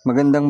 Magandang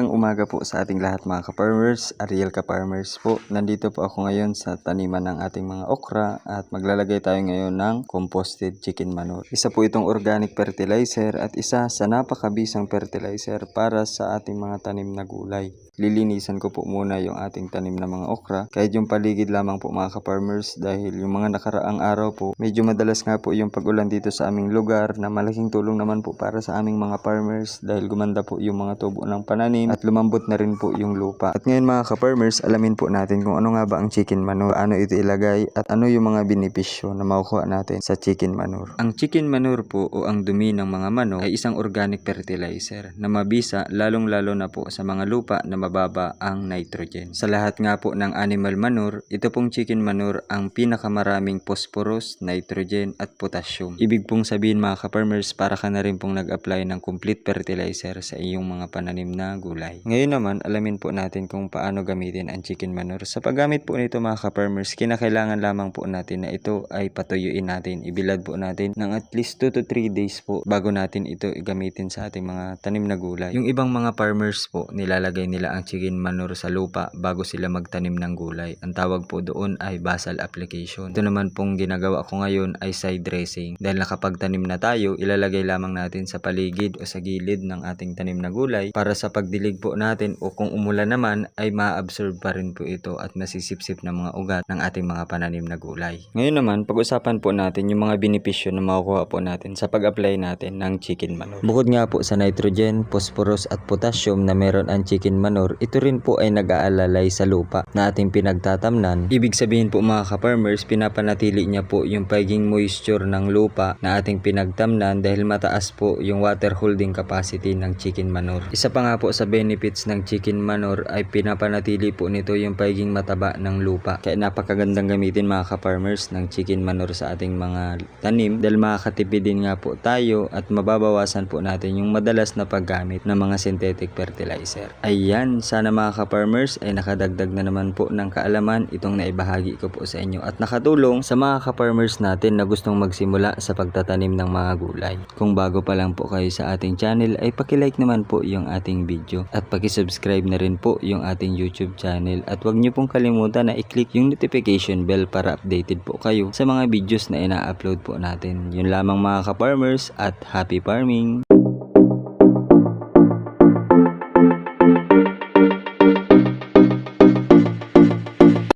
umaga po sa ating lahat mga ka-farmers. Ariel ka-farmers po. Nandito po ako ngayon sa taniman ng ating mga okra at maglalagay tayo ngayon ng composted chicken manure. Isa po itong organic fertilizer at isa sa napakabisang fertilizer para sa ating mga tanim na gulay. Lilinisan ko po muna yung ating tanim na mga okra kahit yung paligid lamang po mga ka-farmers dahil yung mga nakaraang araw po medyo madalas nga po yung pag-ulan dito sa aming lugar na malaking tulong naman po para sa aming mga farmers dahil gumanda po yung mga tubo ng pananim at lumambot na rin po yung lupa. At ngayon mga ka-farmers, alamin po natin kung ano nga ba ang chicken manure, ano ito ilagay at ano yung mga benepisyo na makukuha natin sa chicken manure. Ang chicken manure po o ang dumi ng mga manok ay isang organic fertilizer na mabisa lalong-lalo na po sa mga lupa na mababa ang nitrogen. Sa lahat nga po ng animal manure, ito pong chicken manure ang pinakamaraming phosphorus, nitrogen at potassium. Ibig pong sabihin mga ka-farmers, para ka na rin pong nag-apply ng complete fertilizer sa iyong mga pananim na gulay. Ngayon naman, alamin po natin kung paano gamitin ang chicken manure. Sa paggamit po nito mga ka-farmers, kinakailangan lamang po natin na ito ay patuyuin natin. Ibilad po natin ng at least 2 to 3 days po bago natin ito gamitin sa ating mga tanim na gulay. Yung ibang mga farmers po, nilalagay nila ang chicken manure sa lupa bago sila magtanim ng gulay. Ang tawag po doon ay basal application. Ito naman pong ginagawa ko ngayon ay side dressing. Dahil nakapagtanim na tayo, ilalagay lamang natin sa paligid o sa gilid ng ating tanim na gulay para sa pagdilig po natin o kung umulan naman ay ma-absorb pa rin po ito at nasisipsip ng mga ugat ng ating mga pananim na gulay. Ngayon naman, pag-usapan po natin yung mga benepisyo na makukuha po natin sa pag-apply natin ng chicken manure. Bukod nga po sa nitrogen, phosphorus at potassium na meron ang chicken manure, ito rin po ay nag-aalalay sa lupa na ating pinagtatamnan. Ibig sabihin po mga ka-farmers, pinapanatili niya po yung pagiging moisture ng lupa na ating pinagtamnan dahil mataas po yung water holding capacity ng chicken manure. Isa pa nga po sa benefits ng chicken manure ay pinapanatili po nito yung pagiging mataba ng lupa. Kaya napakagandang gamitin mga ka-farmers ng chicken manure sa ating mga tanim dahil makakatipid din nga po tayo at mababawasan po natin yung madalas na paggamit ng mga synthetic fertilizer. Ayan, sana mga ka-farmers ay nakadagdag na naman po ng kaalaman itong naibahagi ko po sa inyo at nakatulong sa mga ka-farmers natin na gustong magsimula sa pagtatanim ng mga gulay. Kung bago pa lang po kayo sa ating channel ay paki-like naman po yung ating video at paki-subscribe na rin po yung ating YouTube channel at huwag niyo pong kalimutan na i-click yung notification bell para updated po kayo sa mga videos na ina-upload po natin. Yun lamang mga ka-farmers at happy farming!